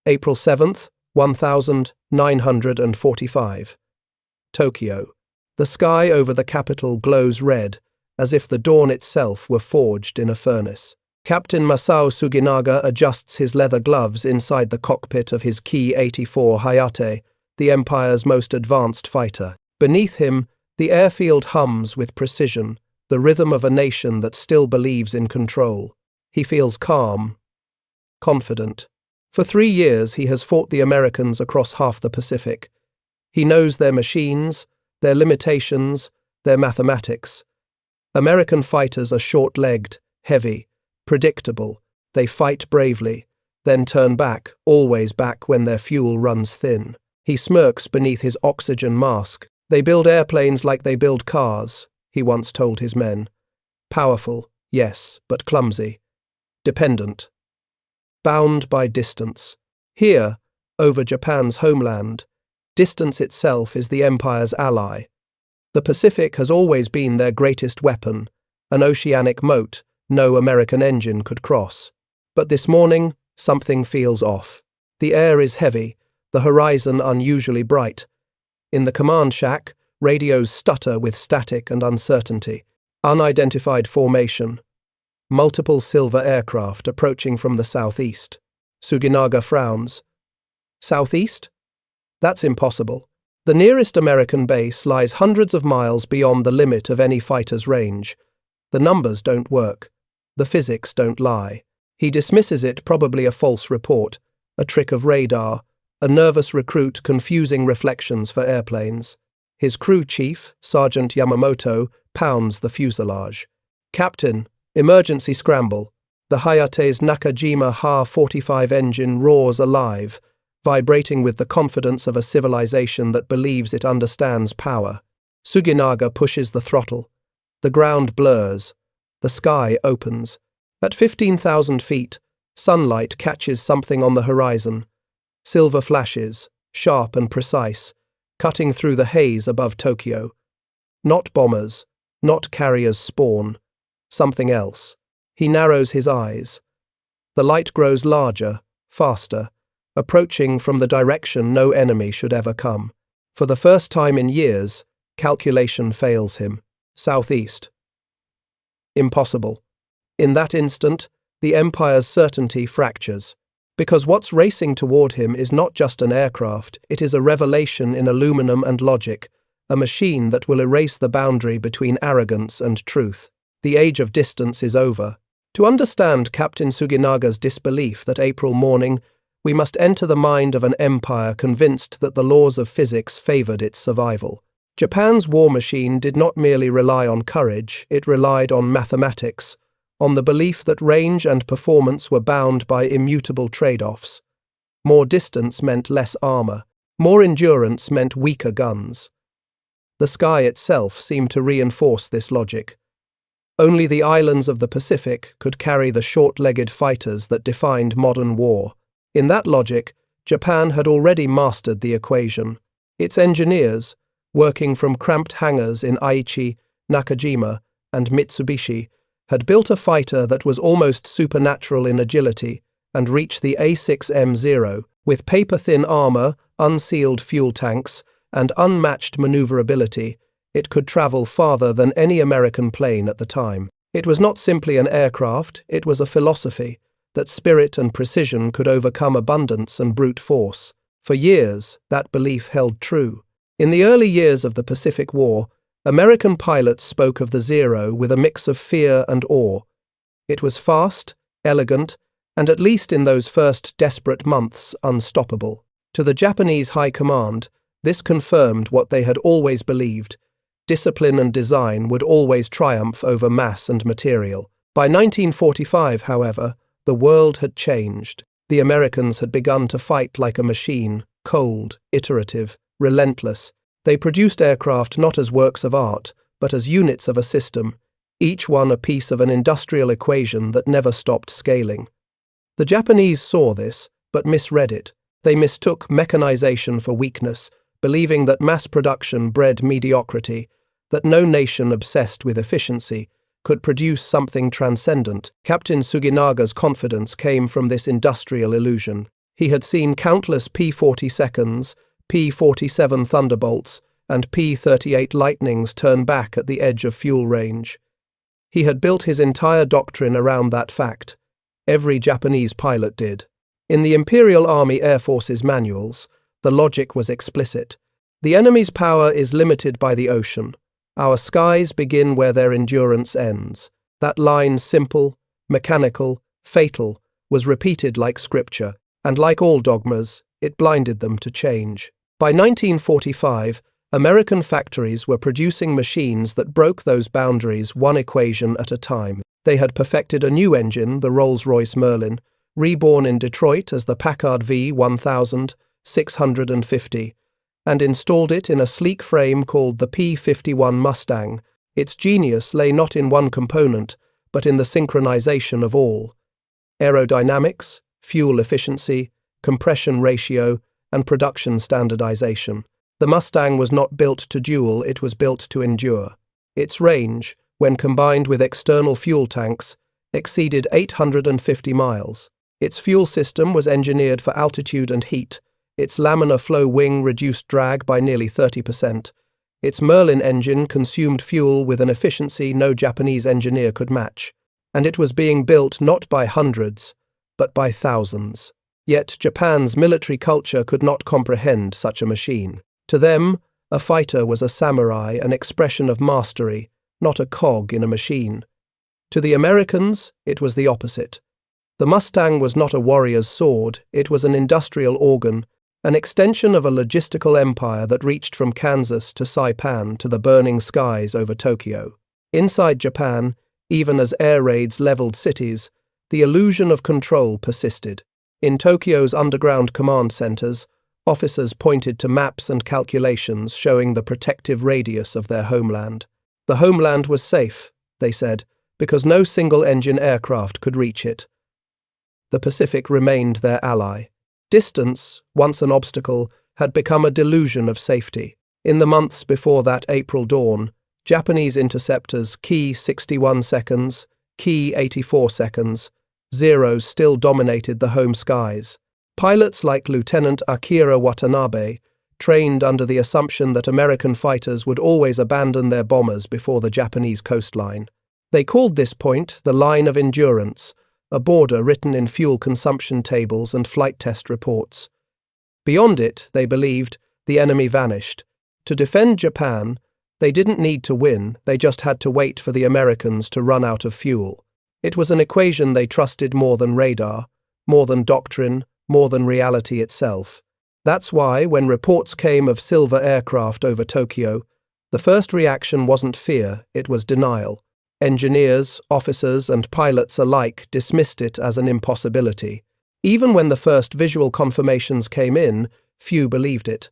April 7th, 1945. Tokyo. The sky over the capital glows red, as if the dawn itself were forged in a furnace. Captain Masao Suginaga adjusts his leather gloves inside the cockpit of his Ki-84 Hayate, the Empire's most advanced fighter. Beneath him, the airfield hums with precision, the rhythm of a nation that still believes in control. He feels calm, confident. For 3 years he has fought the Americans across half the Pacific. He knows their machines, their limitations, their mathematics. American fighters are short-legged, heavy, predictable. They fight bravely, then turn back, always back when their fuel runs thin. He smirks beneath his oxygen mask. They build airplanes like they build cars, he once told his men. Powerful, yes, but clumsy. Dependent. Bound by distance. Here, over Japan's homeland, distance itself is the Empire's ally. The Pacific has always been their greatest weapon, an oceanic moat no American engine could cross. But this morning, something feels off. The air is heavy, the horizon unusually bright. In the command shack, radios stutter with static and uncertainty. Unidentified formation. Multiple silver aircraft approaching from the southeast. Suginaga frowns. Southeast? That's impossible. The nearest American base lies hundreds of miles beyond the limit of any fighter's range. The numbers don't work. The physics don't lie. He dismisses it, probably a false report, a trick of radar, a nervous recruit confusing reflections for airplanes. His crew chief, Sergeant Yamamoto, pounds the fuselage. Captain, emergency scramble. The Hayate's Nakajima Ha-45 engine roars alive, vibrating with the confidence of a civilization that believes it understands power. Suginaga pushes the throttle. The ground blurs. The sky opens. At 15,000 feet, sunlight catches something on the horizon. Silver flashes, sharp and precise, cutting through the haze above Tokyo. Not bombers, not carriers spawn. Something else. He narrows his eyes. The light grows larger, faster, approaching from the direction no enemy should ever come. For the first time in years, calculation fails him. Southeast. Impossible. In that instant, the Empire's certainty fractures. Because what's racing toward him is not just an aircraft, it is a revelation in aluminum and logic, a machine that will erase the boundary between arrogance and truth. The age of distance is over. To understand Captain Suginaga's disbelief that April morning, we must enter the mind of an empire convinced that the laws of physics favored its survival. Japan's war machine did not merely rely on courage, it relied on mathematics, on the belief that range and performance were bound by immutable trade-offs. More distance meant less armor, more endurance meant weaker guns. The sky itself seemed to reinforce this logic. Only the islands of the Pacific could carry the short-legged fighters that defined modern war. In that logic, Japan had already mastered the equation. Its engineers, working from cramped hangars in Aichi, Nakajima, and Mitsubishi, had built a fighter that was almost supernatural in agility and reached the A6M0 with paper-thin armor, unsealed fuel tanks, and unmatched maneuverability. It could travel farther than any American plane at the time. It was not simply an aircraft, it was a philosophy, that spirit and precision could overcome abundance and brute force. For years, that belief held true. In the early years of the Pacific War, American pilots spoke of the Zero with a mix of fear and awe. It was fast, elegant, and at least in those first desperate months, unstoppable. To the Japanese High Command, this confirmed what they had always believed. Discipline and design would always triumph over mass and material. By 1945, however, the world had changed. The Americans had begun to fight like a machine, cold, iterative, relentless. They produced aircraft not as works of art, but as units of a system, each one a piece of an industrial equation that never stopped scaling. The Japanese saw this, but misread it. They mistook mechanization for weakness, believing that mass production bred mediocrity, that no nation obsessed with efficiency could produce something transcendent. Captain Suginaga's confidence came from this industrial illusion. He had seen countless P-42s, P-47 Thunderbolts, and P-38 Lightnings turn back at the edge of fuel range. He had built his entire doctrine around that fact. Every Japanese pilot did. In the Imperial Army Air Force's manuals, the logic was explicit. The enemy's power is limited by the ocean. Our skies begin where their endurance ends. That line, simple, mechanical, fatal, was repeated like scripture, and like all dogmas, it blinded them to change. By 1945, American factories were producing machines that broke those boundaries one equation at a time. They had perfected a new engine, the Rolls-Royce Merlin, reborn in Detroit as the Packard V1650, and installed it in a sleek frame called the P-51 Mustang. Its genius lay not in one component, but in the synchronization of all. Aerodynamics, fuel efficiency, compression ratio, and production standardization. The Mustang was not built to duel, it was built to endure. Its range, when combined with external fuel tanks, exceeded 850 miles. Its fuel system was engineered for altitude and heat. Its laminar flow wing reduced drag by nearly 30%. Its Merlin engine consumed fuel with an efficiency no Japanese engineer could match. And it was being built not by hundreds, but by thousands. Yet Japan's military culture could not comprehend such a machine. To them, a fighter was a samurai, an expression of mastery, not a cog in a machine. To the Americans, it was the opposite. The Mustang was not a warrior's sword, it was an industrial organ, an extension of a logistical empire that reached from Kansas to Saipan to the burning skies over Tokyo. Inside Japan, even as air raids leveled cities, the illusion of control persisted. In Tokyo's underground command centers, officers pointed to maps and calculations showing the protective radius of their homeland. The homeland was safe, they said, because no single-engine aircraft could reach it. The Pacific remained their ally. Distance, once an obstacle, had become a delusion of safety. In the months before that April dawn, Japanese interceptors Ki 61 seconds, Ki 84 seconds, zeros still dominated the home skies. Pilots like Lieutenant Akira Watanabe, trained under the assumption that American fighters would always abandon their bombers before the Japanese coastline. They called this point the line of endurance, a border written in fuel consumption tables and flight test reports. Beyond it, they believed, the enemy vanished. To defend Japan, they didn't need to win, they just had to wait for the Americans to run out of fuel. It was an equation they trusted more than radar, more than doctrine, more than reality itself. That's why, when reports came of silver aircraft over Tokyo, the first reaction wasn't fear, it was denial. Engineers, officers, and pilots alike dismissed it as an impossibility. Even when the first visual confirmations came in, few believed it.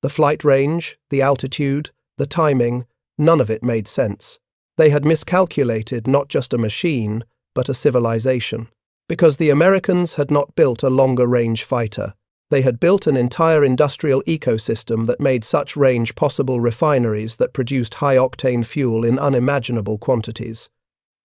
The flight range, the altitude, the timing, none of it made sense. They had miscalculated not just a machine, but a civilization. Because the Americans had not built a longer-range fighter. They had built an entire industrial ecosystem that made such range possible, refineries that produced high-octane fuel in unimaginable quantities,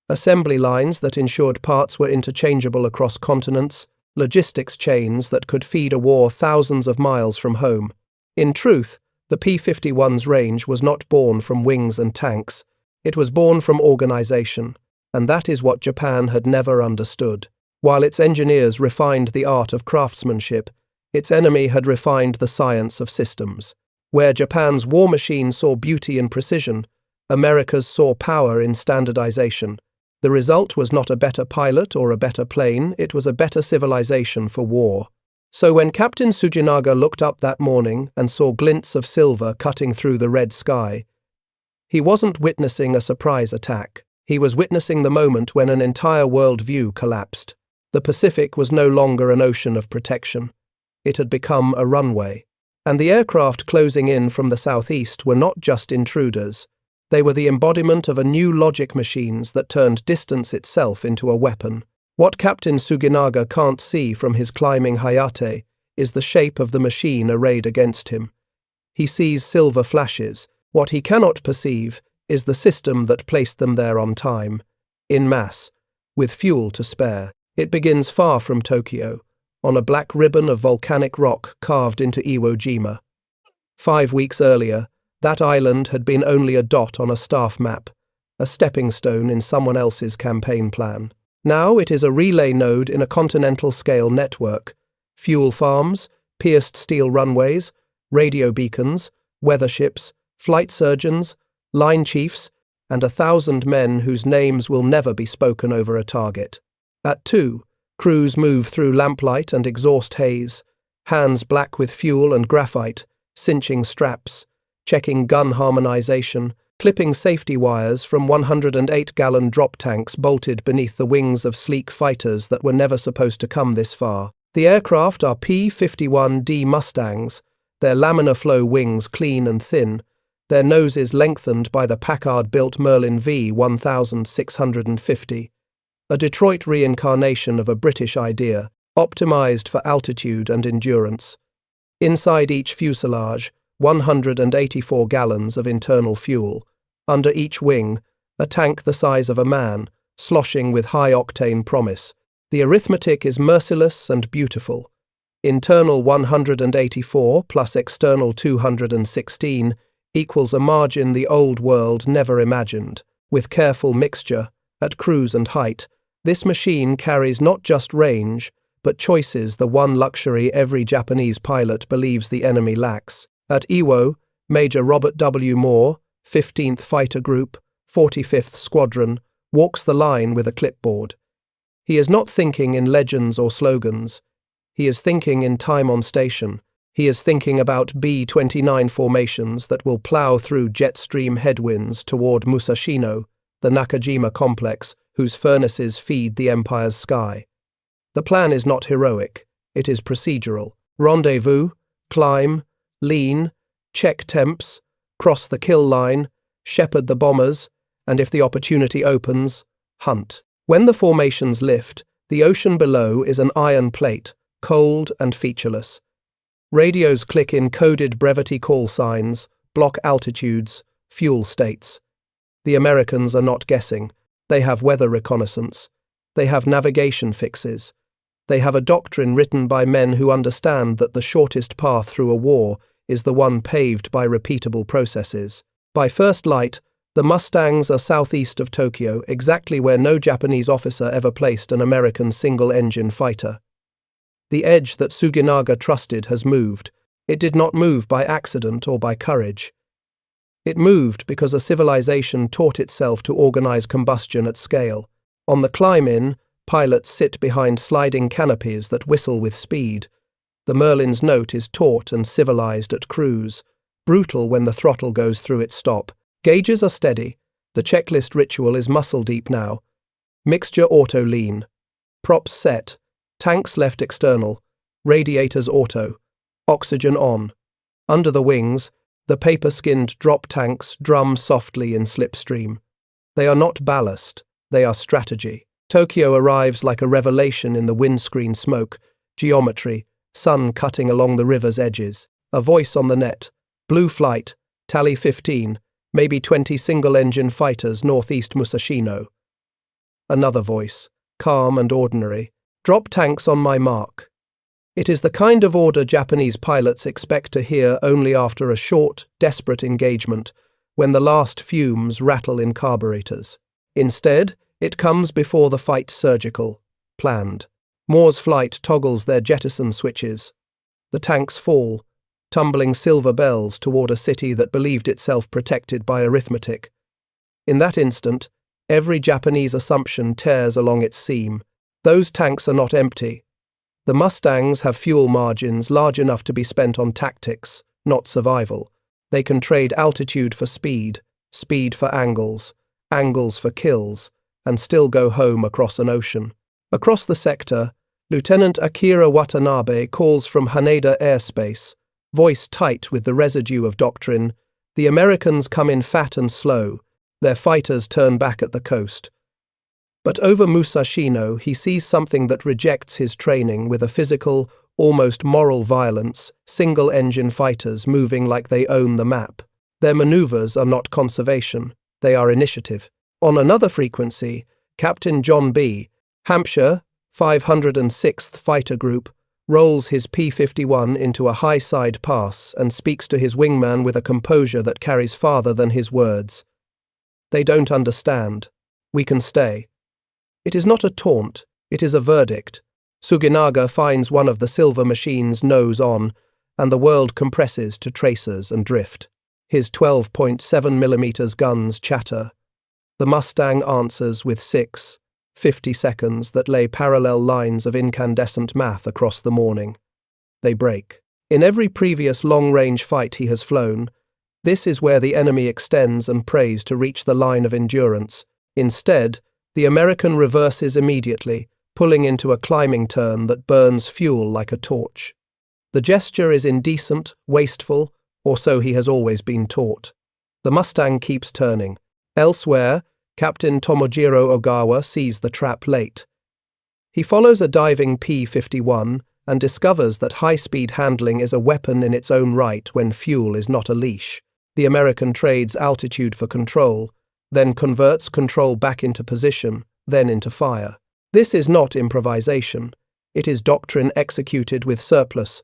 assembly lines that ensured parts were interchangeable across continents, logistics chains that could feed a war thousands of miles from home. In truth, the P-51's range was not born from wings and tanks, it was born from organization, and that is what Japan had never understood. While its engineers refined the art of craftsmanship, its enemy had refined the science of systems. Where Japan's war machine saw beauty in precision, America's saw power in standardization. The result was not a better pilot or a better plane, it was a better civilization for war. So when Captain Tsujinaga looked up that morning and saw glints of silver cutting through the red sky, he wasn't witnessing a surprise attack. He was witnessing the moment when an entire world view collapsed. The Pacific was no longer an ocean of protection. It had become a runway. And the aircraft closing in from the southeast were not just intruders. They were the embodiment of a new logic machines that turned distance itself into a weapon. What Captain Tsujinaga can't see from his climbing Hayate is the shape of the machine arrayed against him. He sees silver flashes. What he cannot perceive is the system that placed them there on time, in mass, with fuel to spare. It begins far from Tokyo, on a black ribbon of volcanic rock carved into Iwo Jima. 5 weeks earlier, that island had been only a dot on a staff map, a stepping stone in someone else's campaign plan. Now it is a relay node in a continental-scale network. Fuel farms, pierced steel runways, radio beacons, weather ships, flight surgeons, line chiefs, and 1,000 men whose names will never be spoken over a target. At 2, crews move through lamplight and exhaust haze, hands black with fuel and graphite, cinching straps, checking gun harmonization, clipping safety wires from 108-gallon drop tanks bolted beneath the wings of sleek fighters that were never supposed to come this far. The aircraft are P-51 Mustangs, their laminar flow wings clean and thin, their noses lengthened by the Packard-built Merlin V1650, a Detroit reincarnation of a British idea, optimized for altitude and endurance. Inside each fuselage, 184 gallons of internal fuel. Under each wing, a tank the size of a man, sloshing with high-octane promise. The arithmetic is merciless and beautiful. Internal 184 plus external 216 equals a margin the old world never imagined. With careful mixture, at cruise and height, this machine carries not just range, but choices, the one luxury every Japanese pilot believes the enemy lacks. At Iwo, Major Robert W. Moore, 15th Fighter Group, 45th Squadron, walks the line with a clipboard. He is not thinking in legends or slogans. He is thinking in time on station. He is thinking about B-29 formations that will plow through jet stream headwinds toward Musashino, the Nakajima complex whose furnaces feed the Empire's sky. The plan is not heroic. It is procedural. Rendezvous, climb, lean, check temps, cross the kill line, shepherd the bombers, and if the opportunity opens, hunt. When the formations lift, the ocean below is an iron plate, cold and featureless. Radios click in coded brevity call signs, block altitudes, fuel states. The Americans are not guessing. They have weather reconnaissance. They have navigation fixes. They have a doctrine written by men who understand that the shortest path through a war is the one paved by repeatable processes. By first light, the Mustangs are southeast of Tokyo, exactly where no Japanese officer ever placed an American single-engine fighter. The edge that Suginaga trusted has moved. It did not move by accident or by courage. It moved because a civilization taught itself to organize combustion at scale. On the climb-in, pilots sit behind sliding canopies that whistle with speed. The Merlin's note is taut and civilized at cruise, brutal when the throttle goes through its stop. Gauges are steady. The checklist ritual is muscle-deep now. Mixture auto-lean. Props set. Tanks left external. Radiators auto. Oxygen on. Under the wings, the paper-skinned drop tanks drum softly in slipstream. They are not ballast. They are strategy. Tokyo arrives like a revelation in the windscreen smoke, geometry, sun cutting along the river's edges. A voice on the net. Blue flight. Tally 15. Maybe 20 single-engine fighters northeast Musashino. Another voice. Calm and ordinary. Drop tanks on my mark. It is the kind of order Japanese pilots expect to hear only after a short, desperate engagement, when the last fumes rattle in carburetors. Instead, it comes before the fight surgical, planned. Moore's flight toggles their jettison switches. The tanks fall, tumbling silver bells toward a city that believed itself protected by arithmetic. In that instant, every Japanese assumption tears along its seam. Those tanks are not empty. The Mustangs have fuel margins large enough to be spent on tactics, not survival. They can trade altitude for speed, speed for angles, angles for kills, and still go home across an ocean. Across the sector, Lieutenant Akira Watanabe calls from Haneda airspace, voice tight with the residue of doctrine. The Americans come in fat and slow. Their fighters turn back at the coast. But over Musashino, he sees something that rejects his training with a physical, almost moral violence, single-engine fighters moving like they own the map. Their maneuvers are not conservation, they are initiative. On another frequency, Captain John B., Hampshire, 506th Fighter Group, rolls his P-51 into a high-side pass and speaks to his wingman with a composure that carries farther than his words. They don't understand. We can stay. It is not a taunt, it is a verdict. Suginaga finds one of the silver machines nose on, and the world compresses to tracers and drift. His 12.7mm guns chatter. The Mustang answers with 50 seconds that lay parallel lines of incandescent math across the morning. They break. In every previous long-range fight he has flown, this is where the enemy extends and prays to reach the line of endurance. Instead, the American reverses immediately, pulling into a climbing turn that burns fuel like a torch. The gesture is indecent, wasteful, or so he has always been taught. The Mustang keeps turning. Elsewhere, Captain Tomojiro Ogawa sees the trap late. He follows a diving P-51 and discovers that high-speed handling is a weapon in its own right when fuel is not a leash. The American trades altitude for control, then converts control back into position, then into fire. This is not improvisation. It is doctrine executed with surplus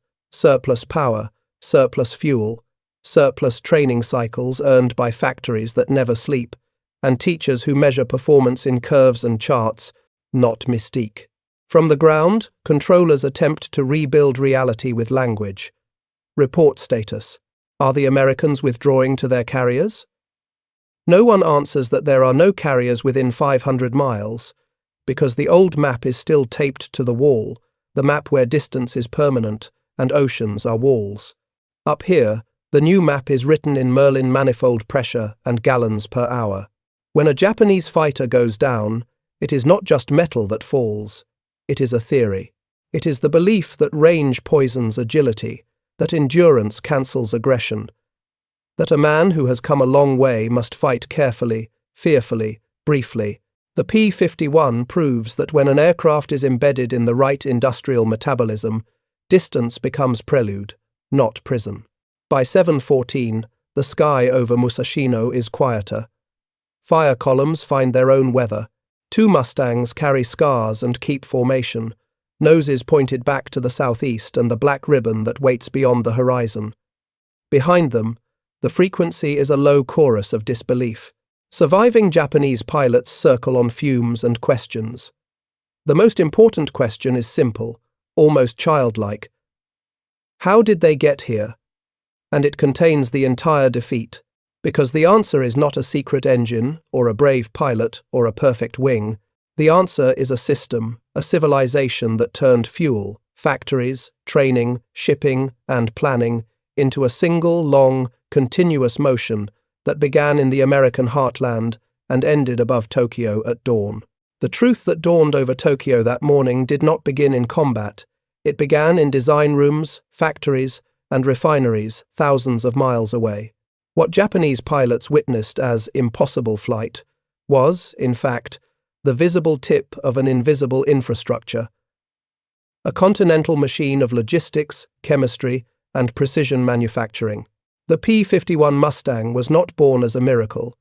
power, surplus fuel, surplus training cycles earned by factories that never sleep, and teachers who measure performance in curves and charts, not mystique. From the ground, controllers attempt to rebuild reality with language. Report status. Are the Americans withdrawing to their carriers? No one answers that there are no carriers within 500 miles, because the old map is still taped to the wall, the map where distance is permanent and oceans are walls. Up here, the new map is written in Merlin manifold pressure and gallons per hour. When a Japanese fighter goes down, it is not just metal that falls. It is a theory. It is the belief that range poisons agility, that endurance cancels aggression, that a man who has come a long way must fight carefully, fearfully, briefly. The P-51 proves that when an aircraft is embedded in the right industrial metabolism, distance becomes prelude, not prison. By 7:14, the sky over Musashino is quieter. Fire columns find their own weather. 2 Mustangs carry scars and keep formation, noses pointed back to the southeast and the black ribbon that waits beyond the horizon. Behind them, the frequency is a low chorus of disbelief. Surviving Japanese pilots circle on fumes and questions. The most important question is simple, almost childlike. How did they get here? And it contains the entire defeat, because the answer is not a secret engine, or a brave pilot, or a perfect wing. The answer is a system, a civilization that turned fuel, factories, training, shipping, and planning into a single, long, continuous motion that began in the American heartland and ended above Tokyo at dawn. The truth that dawned over Tokyo that morning did not begin in combat. It began in design rooms, factories, and refineries thousands of miles away. What Japanese pilots witnessed as impossible flight was, in fact, the visible tip of an invisible infrastructure. A continental machine of logistics, chemistry, and precision manufacturing. The P-51 Mustang was not born as a miracle.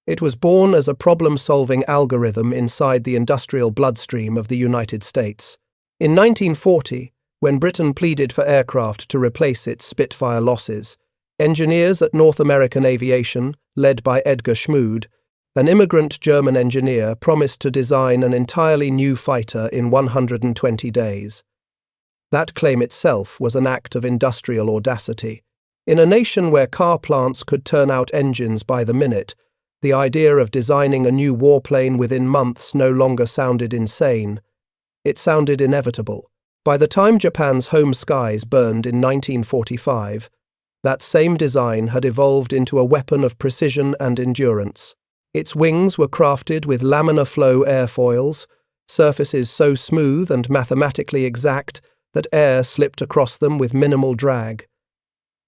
It was born as a problem-solving algorithm inside the industrial bloodstream of the United States. In 1940, when Britain pleaded for aircraft to replace its Spitfire losses, engineers at North American Aviation, led by Edgar Schmood, an immigrant German engineer, promised to design an entirely new fighter in 120 days. That claim itself was an act of industrial audacity. In a nation where car plants could turn out engines by the minute, the idea of designing a new warplane within months no longer sounded insane. It sounded inevitable. By the time Japan's home skies burned in 1945, that same design had evolved into a weapon of precision and endurance. Its wings were crafted with laminar flow airfoils, surfaces so smooth and mathematically exact that air slipped across them with minimal drag.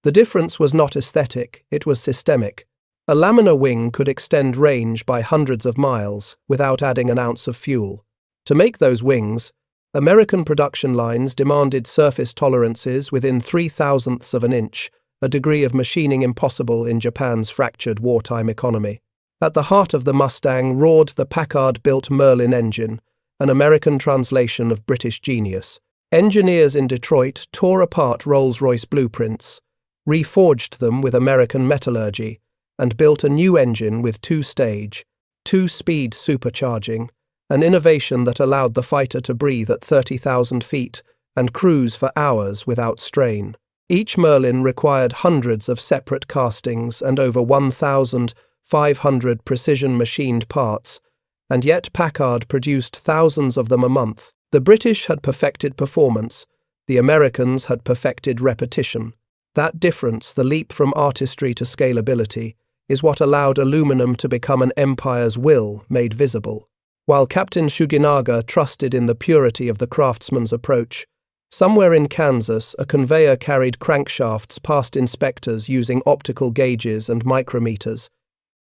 The difference was not aesthetic, it was systemic. A laminar wing could extend range by hundreds of miles without adding an ounce of fuel. To make those wings, American production lines demanded surface tolerances within 0.003 of an inch, a degree of machining impossible in Japan's fractured wartime economy. At the heart of the Mustang roared the Packard-built Merlin engine, an American translation of British genius. Engineers in Detroit tore apart Rolls-Royce blueprints, reforged them with American metallurgy, and built a new engine with two-stage, two-speed supercharging, an innovation that allowed the fighter to breathe at 30,000 feet and cruise for hours without strain. Each Merlin required hundreds of separate castings and over 1,500 precision-machined parts, and yet Packard produced thousands of them a month. The British had perfected performance, the Americans had perfected repetition. That difference, the leap from artistry to scalability, is what allowed aluminum to become an empire's will made visible. While Captain Shuginaga trusted in the purity of the craftsman's approach, somewhere in Kansas a conveyor carried crankshafts past inspectors using optical gauges and micrometers.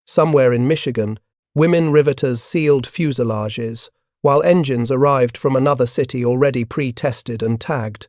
Somewhere in Michigan, women riveters sealed fuselages, while engines arrived from another city already pre-tested and tagged.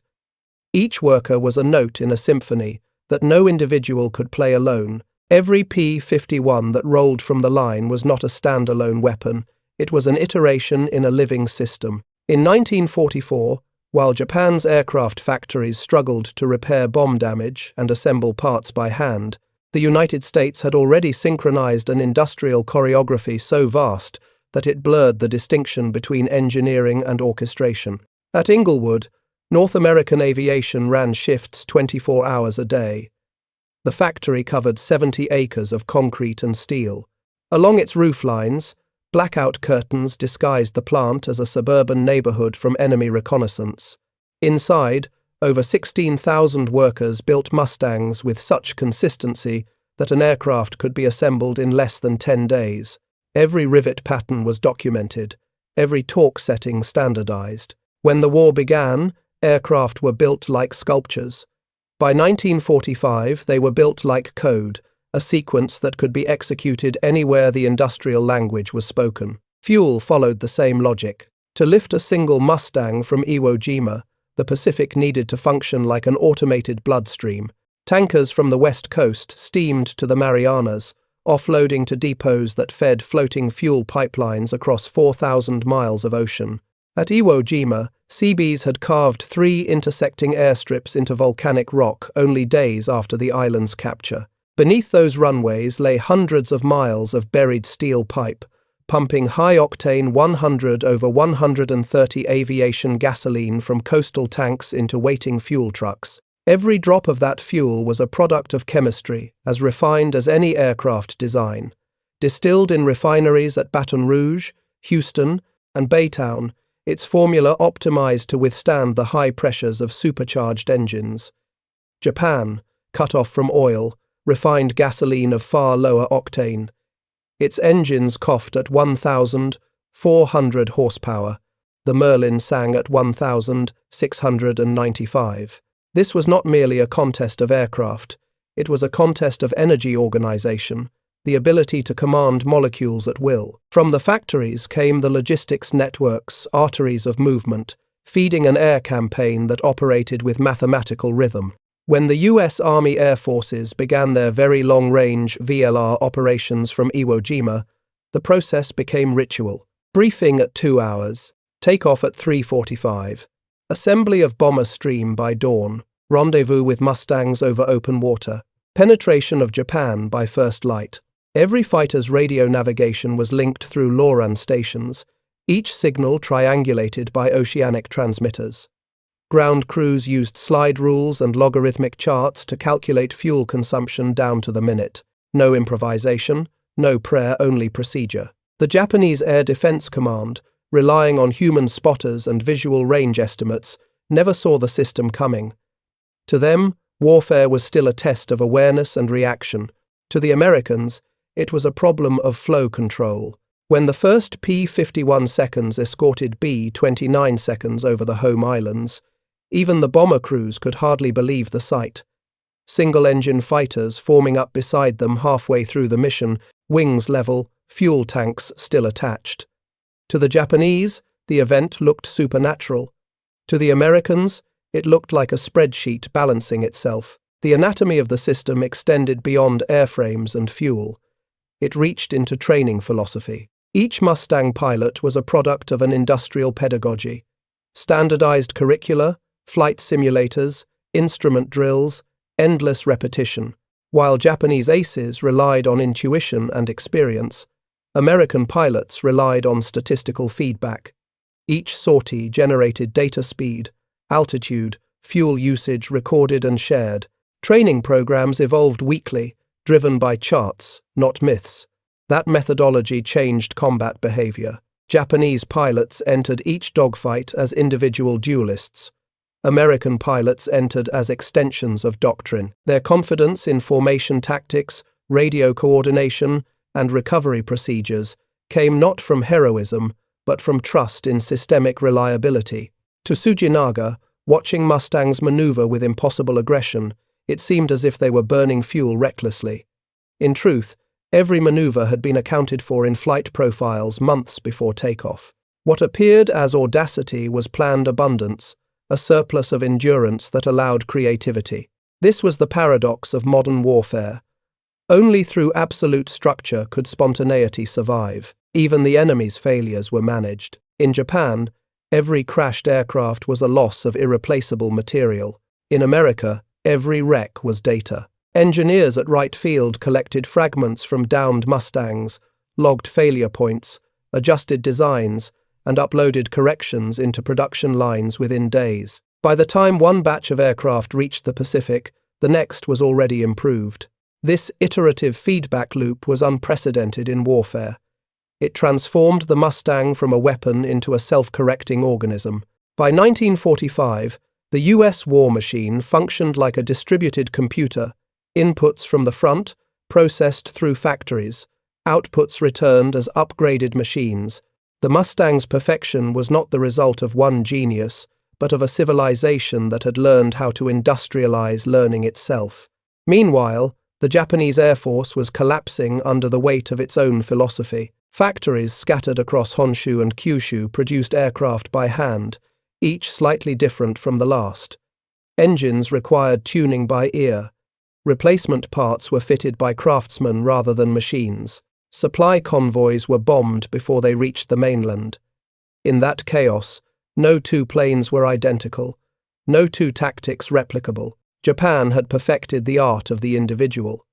Each worker was a note in a symphony that no individual could play alone. Every P-51 that rolled from the line was not a standalone weapon, it was an iteration in a living system. In 1944, while Japan's aircraft factories struggled to repair bomb damage and assemble parts by hand, the United States had already synchronized an industrial choreography so vast that it blurred the distinction between engineering and orchestration. At Inglewood, North American Aviation ran shifts 24 hours a day. The factory covered 70 acres of concrete and steel. Along its roof lines, blackout curtains disguised the plant as a suburban neighborhood from enemy reconnaissance. Inside, over 16,000 workers built Mustangs with such consistency that an aircraft could be assembled in less than 10 days. Every rivet pattern was documented, every torque setting standardized. When the war began, aircraft were built like sculptures. By 1945, they were built like code, a sequence that could be executed anywhere the industrial language was spoken. Fuel followed the same logic. To lift a single Mustang from Iwo Jima, the Pacific needed to function like an automated bloodstream. Tankers from the west coast steamed to the Marianas, offloading to depots that fed floating fuel pipelines across 4,000 miles of ocean. At Iwo Jima, Seabees had carved 3 intersecting airstrips into volcanic rock only days after the island's capture. Beneath those runways lay hundreds of miles of buried steel pipe, pumping high-octane 100 over 130 aviation gasoline from coastal tanks into waiting fuel trucks. Every drop of that fuel was a product of chemistry, as refined as any aircraft design. Distilled in refineries at Baton Rouge, Houston, and Baytown, its formula optimized to withstand the high pressures of supercharged engines. Japan, cut off from oil, refined gasoline of far lower octane. Its engines coughed at 1,400 horsepower. The Merlin sang at 1,695. This was not merely a contest of aircraft. It was a contest of energy organization, the ability to command molecules at will. From the factories came the logistics networks, arteries of movement, feeding an air campaign that operated with mathematical rhythm. When the U.S. Army Air Forces began their very long-range VLR operations from Iwo Jima, the process became ritual. Briefing at 2 hours, takeoff at 3:45, assembly of bomber stream by dawn, rendezvous with Mustangs over open water, penetration of Japan by first light. Every fighter's radio navigation was linked through LORAN stations, each signal triangulated by oceanic transmitters. Ground crews used slide rules and logarithmic charts to calculate fuel consumption down to the minute. No improvisation, no prayer, only procedure. The Japanese Air Defense Command, relying on human spotters and visual range estimates, never saw the system coming. To them, warfare was still a test of awareness and reaction. To the Americans, it was a problem of flow control. When the first P-51 seconds escorted B-29 seconds over the home islands, even the bomber crews could hardly believe the sight. Single-engine fighters forming up beside them halfway through the mission, wings level, fuel tanks still attached. To the Japanese, the event looked supernatural. To the Americans, it looked like a spreadsheet balancing itself. The anatomy of the system extended beyond airframes and fuel. It reached into training philosophy. Each Mustang pilot was a product of an industrial pedagogy. Standardized curricula, flight simulators, instrument drills, endless repetition. While Japanese aces relied on intuition and experience, American pilots relied on statistical feedback. Each sortie generated data speed, altitude, fuel usage recorded and shared. Training programs evolved weekly, driven by charts, not myths. That methodology changed combat behavior. Japanese pilots entered each dogfight as individual duelists. American pilots entered as extensions of doctrine. Their confidence in formation tactics, radio coordination, and recovery procedures came not from heroism, but from trust in systemic reliability. To Tsujinaga, watching Mustangs maneuver with impossible aggression, it seemed as if they were burning fuel recklessly. In truth, every maneuver had been accounted for in flight profiles months before takeoff. What appeared as audacity was planned abundance, a surplus of endurance that allowed creativity. This was the paradox of modern warfare. Only through absolute structure could spontaneity survive. Even the enemy's failures were managed. In Japan, every crashed aircraft was a loss of irreplaceable material. In America, every wreck was data. Engineers at Wright Field collected fragments from downed Mustangs, logged failure points, adjusted designs, and uploaded corrections into production lines within days. By the time one batch of aircraft reached the Pacific, the next was already improved. This iterative feedback loop was unprecedented in warfare. It transformed the Mustang from a weapon into a self-correcting organism. By 1945, the US war machine functioned like a distributed computer, inputs from the front, processed through factories, outputs returned as upgraded machines. The Mustang's perfection was not the result of one genius, but of a civilization that had learned how to industrialize learning itself. Meanwhile, the Japanese Air Force was collapsing under the weight of its own philosophy. Factories scattered across Honshu and Kyushu produced aircraft by hand, each slightly different from the last. Engines required tuning by ear. Replacement parts were fitted by craftsmen rather than machines. Supply convoys were bombed before they reached the mainland. In that chaos, no two planes were identical, no two tactics replicable. Japan had perfected the art of the individual.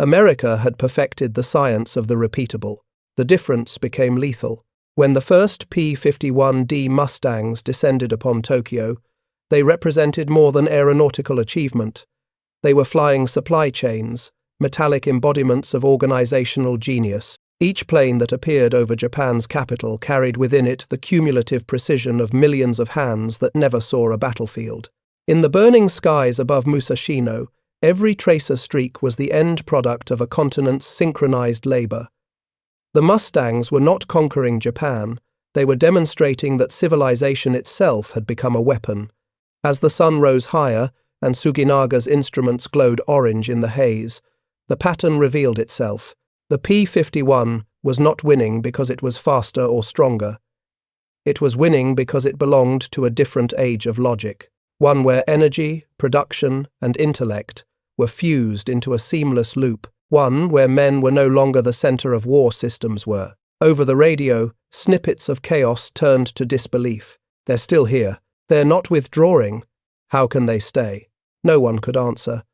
America had perfected the science of the repeatable. The difference became lethal. When the first P-51D Mustangs descended upon Tokyo, they represented more than aeronautical achievement. They were flying supply chains, metallic embodiments of organizational genius. Each plane that appeared over Japan's capital carried within it the cumulative precision of millions of hands that never saw a battlefield. In the burning skies above Musashino, every tracer streak was the end product of a continent's synchronized labor. The Mustangs were not conquering Japan, they were demonstrating that civilization itself had become a weapon. As the sun rose higher and Suginaga's instruments glowed orange in the haze, the pattern revealed itself. The P-51 was not winning because it was faster or stronger. It was winning because it belonged to a different age of logic, one where energy, production, and intellect were fused into a seamless loop, one where men were no longer the center of war systems were. Over the radio, snippets of chaos turned to disbelief. They're still here. They're not withdrawing. How can they stay? No one could answer.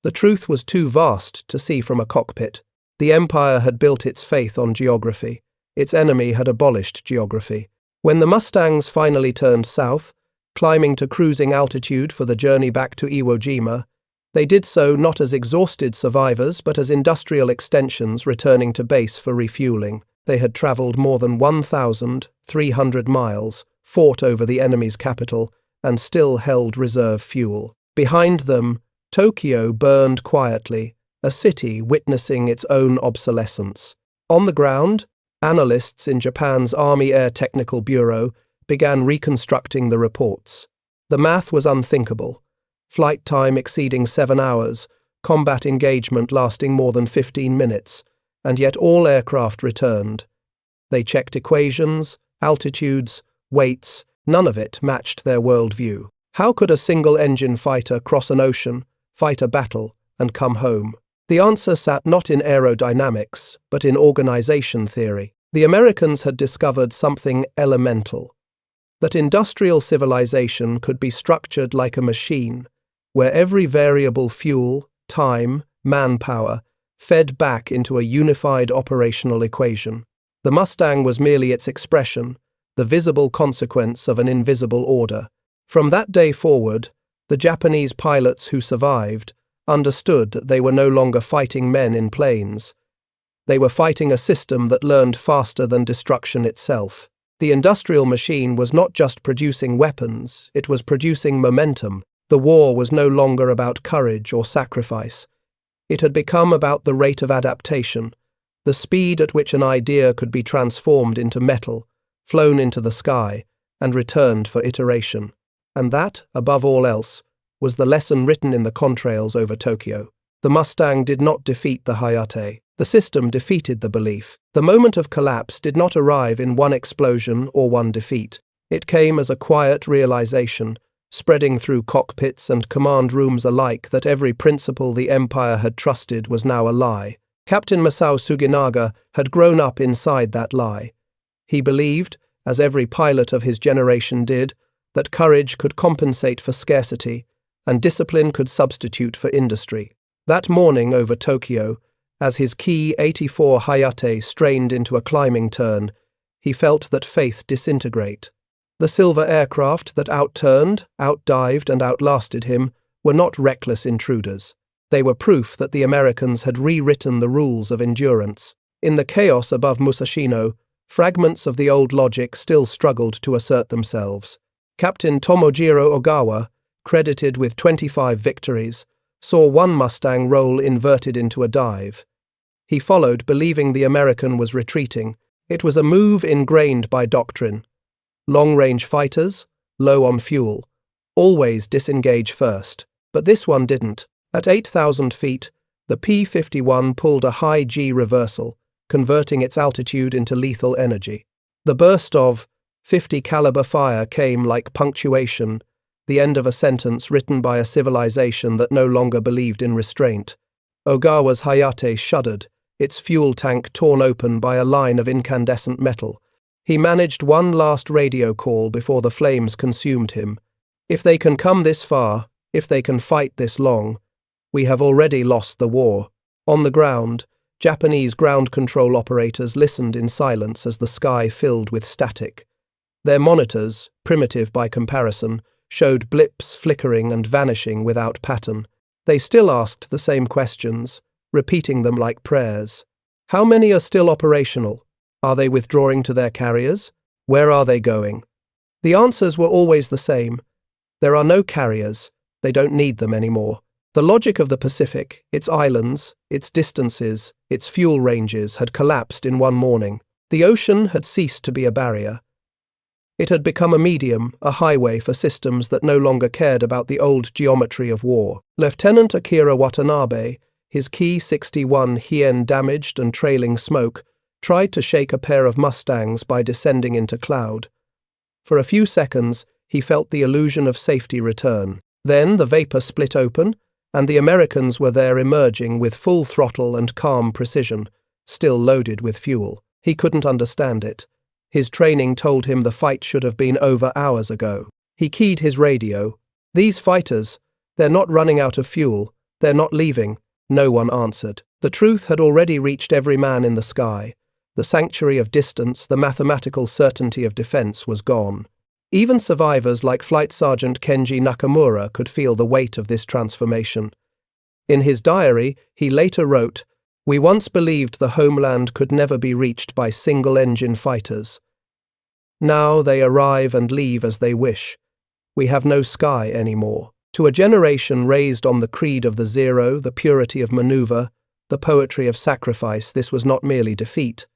The truth was too vast to see from a cockpit. The empire had built its faith on geography. Its enemy had abolished geography. When the Mustangs finally turned south, climbing to cruising altitude for the journey back to Iwo Jima, they did so not as exhausted survivors but as industrial extensions returning to base for refueling. They had traveled more than 1,300 miles, fought over the enemy's capital, and still held reserve fuel. Behind them, Tokyo burned quietly, a city witnessing its own obsolescence. On the ground, analysts in Japan's Army Air Technical Bureau began reconstructing the reports. The math was unthinkable. Flight time exceeding 7 hours, combat engagement lasting more than 15 minutes, and yet all aircraft returned. They checked equations, altitudes, weights, none of it matched their worldview. How could a single-engine fighter cross an ocean, fight a battle, and come home? The answer sat not in aerodynamics, but in organization theory. The Americans had discovered something elemental. that industrial civilization could be structured like a machine, where every variable fuel, time, manpower, fed back into a unified operational equation. The Mustang was merely its expression, the visible consequence of an invisible order. From that day forward, the Japanese pilots who survived understood that they were no longer fighting men in planes. They were fighting a system that learned faster than destruction itself. The industrial machine was not just producing weapons, it was producing momentum. The war was no longer about courage or sacrifice. It had become about the rate of adaptation, the speed at which an idea could be transformed into metal, flown into the sky, and returned for iteration. And that, above all else, was the lesson written in the contrails over Tokyo. The Mustang did not defeat the Hayate. The system defeated the belief. The moment of collapse did not arrive in one explosion or one defeat. It came as a quiet realization, spreading through cockpits and command rooms alike, that every principle the empire had trusted was now a lie. Captain Masao Suginaga had grown up inside that lie. He believed, as every pilot of his generation did, that courage could compensate for scarcity, and discipline could substitute for industry. That morning over Tokyo, as his Ki-84 Hayate strained into a climbing turn, he felt that faith disintegrate. The silver aircraft that outturned, outdived, and outlasted him were not reckless intruders. They were proof that the Americans had rewritten the rules of endurance. In the chaos above Musashino, fragments of the old logic still struggled to assert themselves. Captain Tomojiro Ogawa, credited with 25 victories, saw one Mustang roll inverted into a dive. He followed, believing the American was retreating. It was a move ingrained by doctrine. Long-range fighters, low on fuel, always disengage first. But this one didn't. At 8,000 feet, the P-51 pulled a high G reversal, converting its altitude into lethal energy. The burst of .50 caliber fire came like punctuation, the end of a sentence written by a civilization that no longer believed in restraint. Ogawa's Hayate shuddered, its fuel tank torn open by a line of incandescent metal. He managed one last radio call before the flames consumed him. If they can come this far, if they can fight this long, we have already lost the war. On the ground, Japanese ground control operators listened in silence as the sky filled with static. Their monitors, primitive by comparison, showed blips flickering and vanishing without pattern. They still asked the same questions, repeating them like prayers. How many are still operational? Are they withdrawing to their carriers? Where are they going? The answers were always the same. There are no carriers. They don't need them anymore. The logic of the Pacific, its islands, its distances, its fuel ranges had collapsed in one morning. The ocean had ceased to be a barrier. It had become a medium, a highway for systems that no longer cared about the old geometry of war. Lieutenant Akira Watanabe, his Ki-61 Hien damaged and trailing smoke, tried to shake a pair of Mustangs by descending into cloud. For a few seconds, he felt the illusion of safety return. Then the vapor split open, and the Americans were there emerging with full throttle and calm precision, still loaded with fuel. He couldn't understand it. His training told him the fight should have been over hours ago. He keyed his radio. These fighters, they're not running out of fuel. They're not leaving. No one answered. The truth had already reached every man in the sky. The sanctuary of distance, the mathematical certainty of defense was gone. Even survivors like Flight Sergeant Kenji Nakamura could feel the weight of this transformation. In his diary, he later wrote, "We once believed the homeland could never be reached by single-engine fighters. Now they arrive and leave as they wish. We have no sky anymore." To a generation raised on the creed of the zero, the purity of maneuver, the poetry of sacrifice, this was not merely defeat.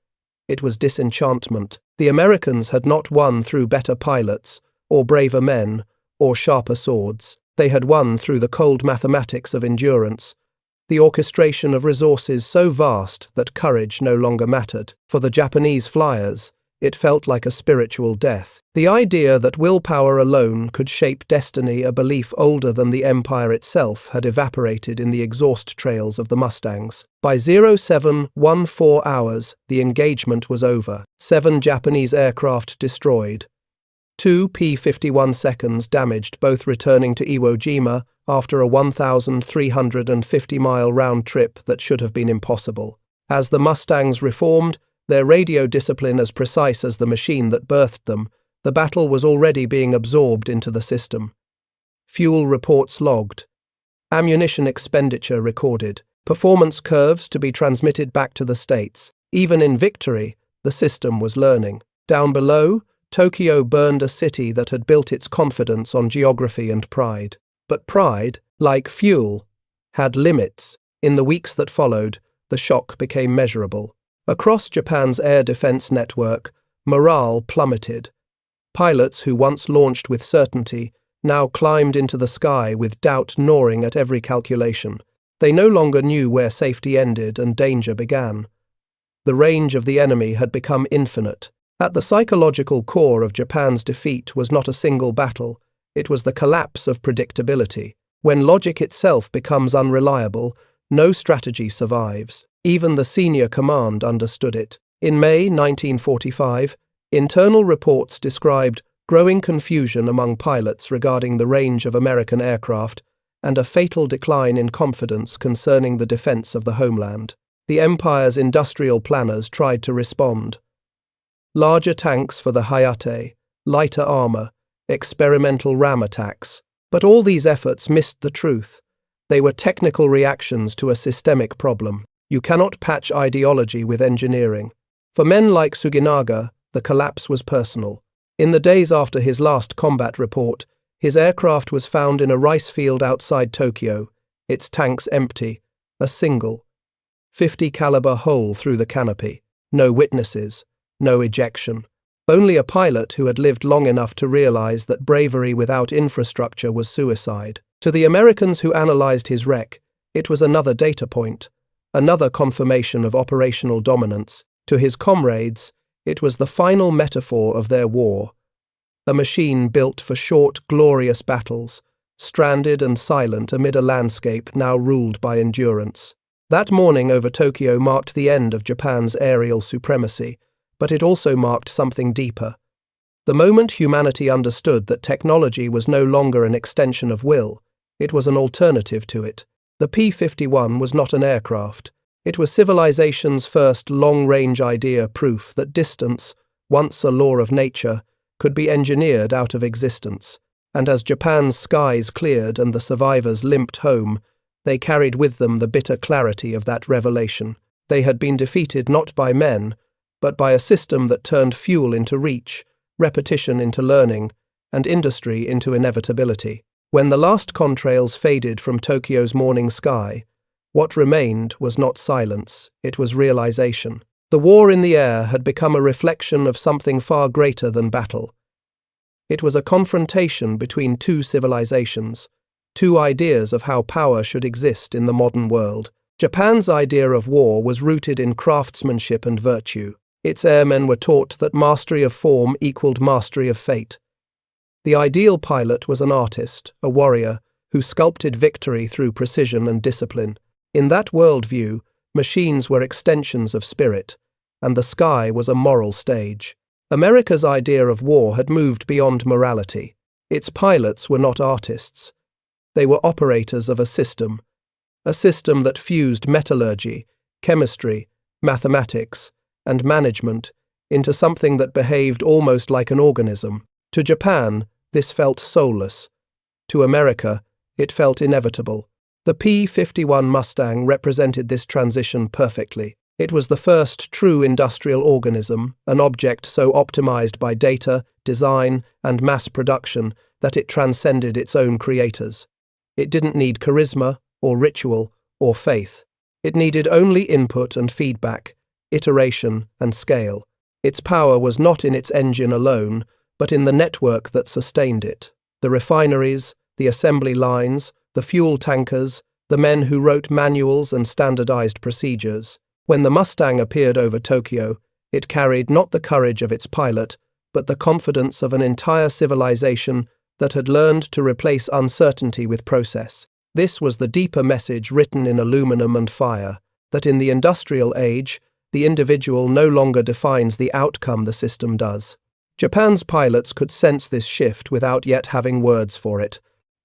It was disenchantment. The Americans had not won through better pilots, or braver men, or sharper swords. They had won through the cold mathematics of endurance, the orchestration of resources so vast that courage no longer mattered. For the Japanese flyers, it felt like a spiritual death. The idea that willpower alone could shape destiny, a belief older than the empire itself, had evaporated in the exhaust trails of the Mustangs. By 0714 hours, the engagement was over. 7 Japanese aircraft destroyed. Two P-51 seconds damaged, both returning to Iwo Jima after a 1,350-mile round trip that should have been impossible. As the Mustangs reformed, their radio discipline as precise as the machine that birthed them, the battle was already being absorbed into the system. Fuel reports logged. Ammunition expenditure recorded. Performance curves to be transmitted back to the States. Even in victory, the system was learning. Down below, Tokyo burned a city that had built its confidence on geography and pride. But pride, like fuel, had limits. In the weeks that followed, the shock became measurable. Across Japan's air defense network, morale plummeted. Pilots who once launched with certainty now climbed into the sky with doubt gnawing at every calculation. They no longer knew where safety ended and danger began. The range of the enemy had become infinite. At the psychological core of Japan's defeat was not a single battle, it was the collapse of predictability. When logic itself becomes unreliable, no strategy survives. Even the senior command understood it. In May 1945, internal reports described growing confusion among pilots regarding the range of American aircraft and a fatal decline in confidence concerning the defense of the homeland. The empire's industrial planners tried to respond. Larger tanks for the Hayate, lighter armor, experimental ram attacks. But all these efforts missed the truth. They were technical reactions to a systemic problem. You cannot patch ideology with engineering. For men like Suginaga, the collapse was personal. In the days after his last combat report, his aircraft was found in a rice field outside Tokyo, its tanks empty, a single, .50 caliber hole through the canopy. No witnesses. No ejection. Only a pilot who had lived long enough to realize that bravery without infrastructure was suicide. To the Americans who analyzed his wreck, it was another data point, another confirmation of operational dominance. To his comrades, it was the final metaphor of their war. A machine built for short, glorious battles, stranded and silent amid a landscape now ruled by endurance. That morning over Tokyo marked the end of Japan's aerial supremacy, but it also marked something deeper. The moment humanity understood that technology was no longer an extension of will, it was an alternative to it. The P-51 was not an aircraft. It was civilization's first long-range idea, proof that distance, once a law of nature, could be engineered out of existence. And as Japan's skies cleared and the survivors limped home, they carried with them the bitter clarity of that revelation. They had been defeated not by men, but by a system that turned fuel into reach, repetition into learning, and industry into inevitability. When the last contrails faded from Tokyo's morning sky, what remained was not silence, it was realization. The war in the air had become a reflection of something far greater than battle. It was a confrontation between two civilizations, two ideas of how power should exist in the modern world. Japan's idea of war was rooted in craftsmanship and virtue. Its airmen were taught that mastery of form equaled mastery of fate. The ideal pilot was an artist, a warrior, who sculpted victory through precision and discipline. In that worldview, machines were extensions of spirit, and the sky was a moral stage. America's idea of war had moved beyond morality. Its pilots were not artists. They were operators of a system that fused metallurgy, chemistry, mathematics, and management into something that behaved almost like an organism. To Japan, this felt soulless. To America, it felt inevitable. The P-51 Mustang represented this transition perfectly. It was the first true industrial organism, an object so optimized by data, design, and mass production that it transcended its own creators. It didn't need charisma, or ritual, or faith. It needed only input and feedback, iteration and scale. Its power was not in its engine alone, but in the network that sustained it. The refineries, the assembly lines, the fuel tankers, the men who wrote manuals and standardized procedures. When the Mustang appeared over Tokyo, it carried not the courage of its pilot, but the confidence of an entire civilization that had learned to replace uncertainty with process. This was the deeper message written in aluminum and fire, that in the industrial age, the individual no longer defines the outcome the system does. Japan's pilots could sense this shift without yet having words for it.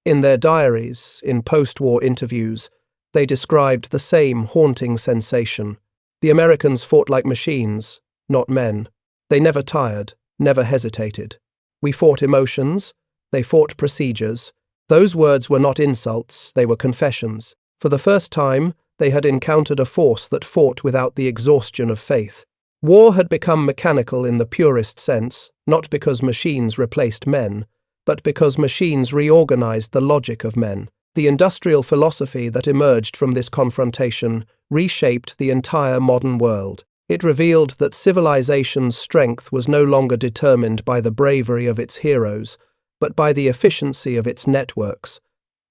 In their diaries, in post-war interviews, they described the same haunting sensation. The Americans fought like machines, not men. They never tired, never hesitated. We fought emotions, they fought procedures. Those words were not insults, they were confessions. For the first time, they had encountered a force that fought without the exhaustion of faith. War had become mechanical in the purest sense, not because machines replaced men, but because machines reorganized the logic of men. The industrial philosophy that emerged from this confrontation reshaped the entire modern world. It revealed that civilization's strength was no longer determined by the bravery of its heroes, but by the efficiency of its networks,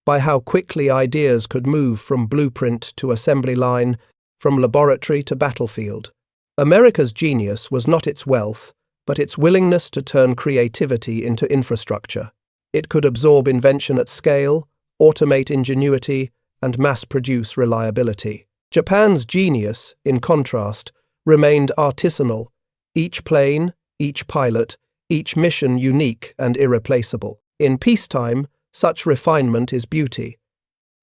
by how quickly ideas could move from blueprint to assembly line, from laboratory to battlefield. America's genius was not its wealth, but its willingness to turn creativity into infrastructure. It could absorb invention at scale, automate ingenuity, and mass-produce reliability. Japan's genius, in contrast, remained artisanal, each plane, each pilot, each mission unique and irreplaceable. In peacetime, such refinement is beauty.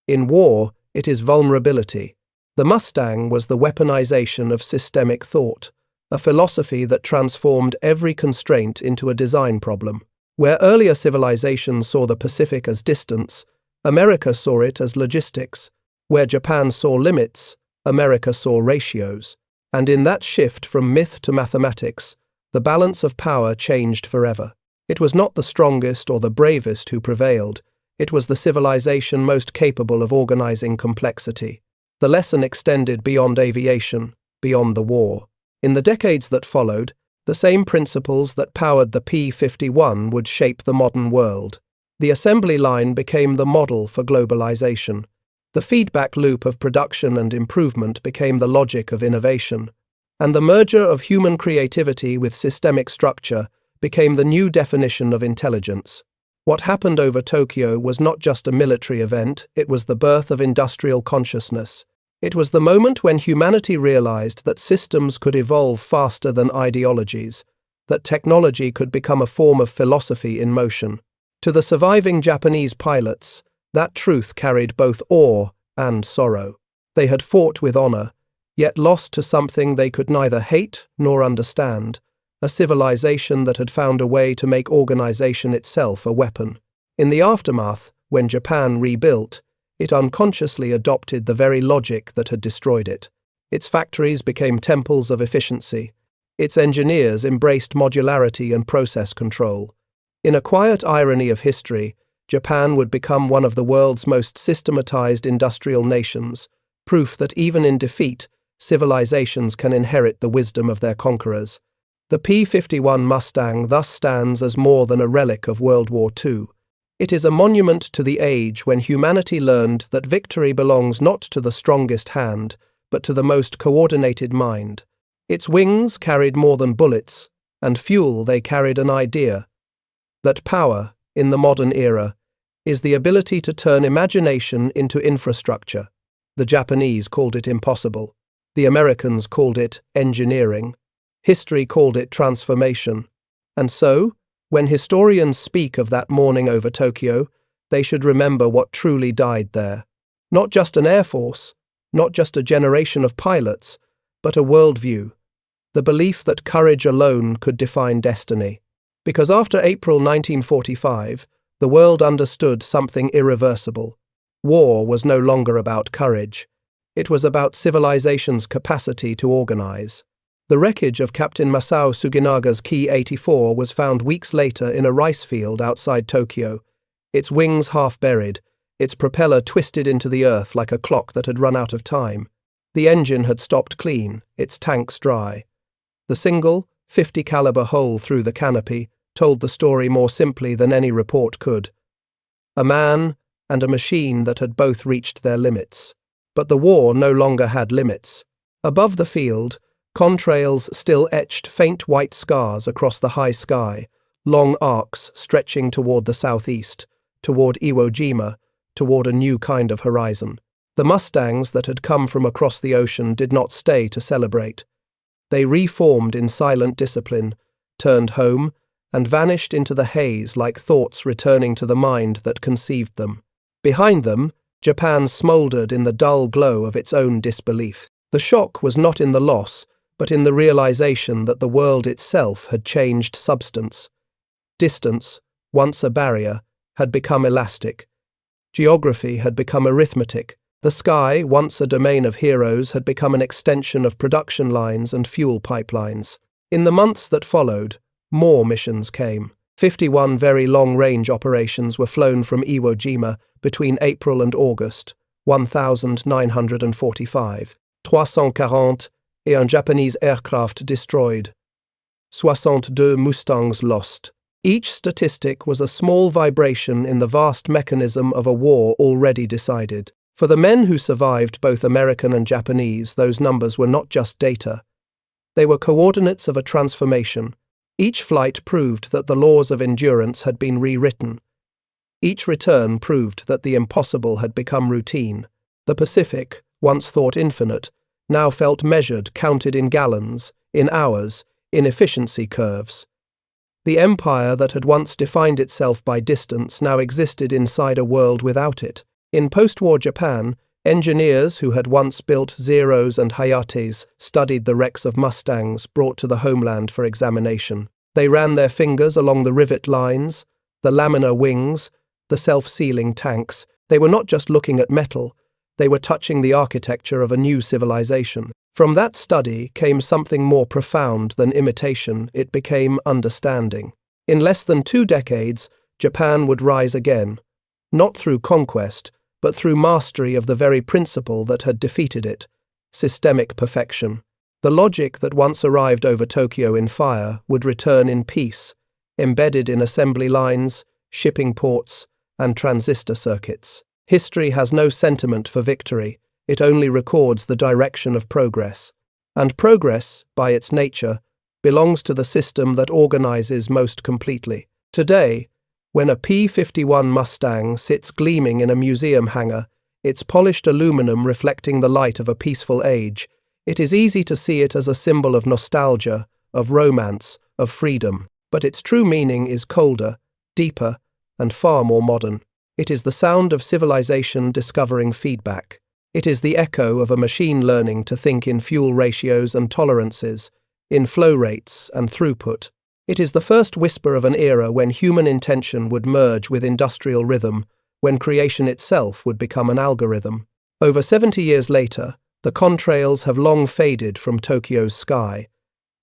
In war, it is vulnerability. The Mustang was the weaponization of systemic thought, a philosophy that transformed every constraint into a design problem. Where earlier civilizations saw the Pacific as distance, America saw it as logistics. Where Japan saw limits, America saw ratios. And in that shift from myth to mathematics, the balance of power changed forever. It was not the strongest or the bravest who prevailed. It was the civilization most capable of organizing complexity. The lesson extended beyond aviation, beyond the war. In the decades that followed, the same principles that powered the P-51 would shape the modern world. The assembly line became the model for globalization. The feedback loop of production and improvement became the logic of innovation. And the merger of human creativity with systemic structure became the new definition of intelligence. What happened over Tokyo was not just a military event, it was the birth of industrial consciousness. It was the moment when humanity realized that systems could evolve faster than ideologies, that technology could become a form of philosophy in motion. To the surviving Japanese pilots, that truth carried both awe and sorrow. They had fought with honor, yet lost to something they could neither hate nor understand, a civilization that had found a way to make organization itself a weapon. In the aftermath, when Japan rebuilt, it unconsciously adopted the very logic that had destroyed it. Its factories became temples of efficiency. Its engineers embraced modularity and process control. In a quiet irony of history, Japan would become one of the world's most systematized industrial nations, proof that even in defeat, civilizations can inherit the wisdom of their conquerors. The P-51 Mustang thus stands as more than a relic of World War II. It is a monument to the age when humanity learned that victory belongs not to the strongest hand, but to the most coordinated mind. Its wings carried more than bullets, and fuel they carried an idea. That power, in the modern era, is the ability to turn imagination into infrastructure. The Japanese called it impossible. The Americans called it engineering. History called it transformation. And so, when historians speak of that morning over Tokyo, they should remember what truly died there. Not just an air force, not just a generation of pilots, but a worldview. The belief that courage alone could define destiny. Because after April 1945, the world understood something irreversible. War was no longer about courage. It was about civilization's capacity to organize. The wreckage of Captain Masao Suginaga's Ki-84 was found weeks later in a rice field outside Tokyo, its wings half buried, its propeller twisted into the earth like a clock that had run out of time. The engine had stopped clean, its tanks dry. The single, .50 caliber hole through the canopy told the story more simply than any report could. A man and a machine that had both reached their limits. But the war no longer had limits. Above the field, contrails still etched faint white scars across the high sky, long arcs stretching toward the southeast, toward Iwo Jima, toward a new kind of horizon. The Mustangs that had come from across the ocean did not stay to celebrate. They reformed in silent discipline, turned home, and vanished into the haze like thoughts returning to the mind that conceived them. Behind them, Japan smouldered in the dull glow of its own disbelief. The shock was not in the loss, but in the realization that the world itself had changed substance. Distance, once a barrier, had become elastic. Geography had become arithmetic. The sky, once a domain of heroes, had become an extension of production lines and fuel pipelines. In the months that followed, more missions came. 51 very long-range operations were flown from Iwo Jima between April and August, 1,945. 340 et un Japanese aircraft destroyed. 62 Mustangs lost. Each statistic was a small vibration in the vast mechanism of a war already decided. For the men who survived, both American and Japanese, those numbers were not just data. They were coordinates of a transformation. Each flight proved that the laws of endurance had been rewritten. Each return proved that the impossible had become routine. The Pacific, once thought infinite, now felt measured, counted in gallons, in hours, in efficiency curves. The empire that had once defined itself by distance now existed inside a world without it. In post-war Japan, engineers who had once built Zeros and Hayates studied the wrecks of Mustangs brought to the homeland for examination. They ran their fingers along the rivet lines, the laminar wings, the self-sealing tanks. They were not just looking at metal, they were touching the architecture of a new civilization. From that study came something more profound than imitation. It became understanding. In less than 2 decades, Japan would rise again, not through conquest, but through mastery of the very principle that had defeated it, systemic perfection. The logic that once arrived over Tokyo in fire would return in peace, embedded in assembly lines, shipping ports, and transistor circuits. History has no sentiment for victory, it only records the direction of progress. And progress, by its nature, belongs to the system that organizes most completely. Today, when a P-51 Mustang sits gleaming in a museum hangar, its polished aluminum reflecting the light of a peaceful age, it is easy to see it as a symbol of nostalgia, of romance, of freedom. But its true meaning is colder, deeper, and far more modern. It is the sound of civilization discovering feedback. It is the echo of a machine learning to think in fuel ratios and tolerances, in flow rates and throughput. It is the first whisper of an era when human intention would merge with industrial rhythm, when creation itself would become an algorithm. Over 70 years later, the contrails have long faded from Tokyo's sky,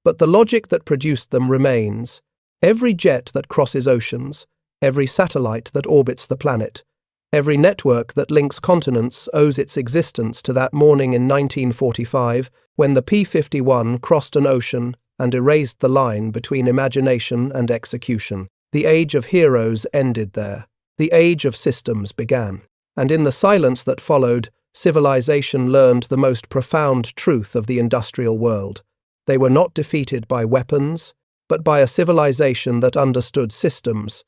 but the logic that produced them remains. Every jet that crosses oceans, every satellite that orbits the planet, every network that links continents owes its existence to that morning in 1945 when the P-51 crossed an ocean and erased the line between imagination and execution. The age of heroes ended there. The age of systems began. And in the silence that followed, civilization learned the most profound truth of the industrial world. They were not defeated by weapons, but by a civilization that understood systems,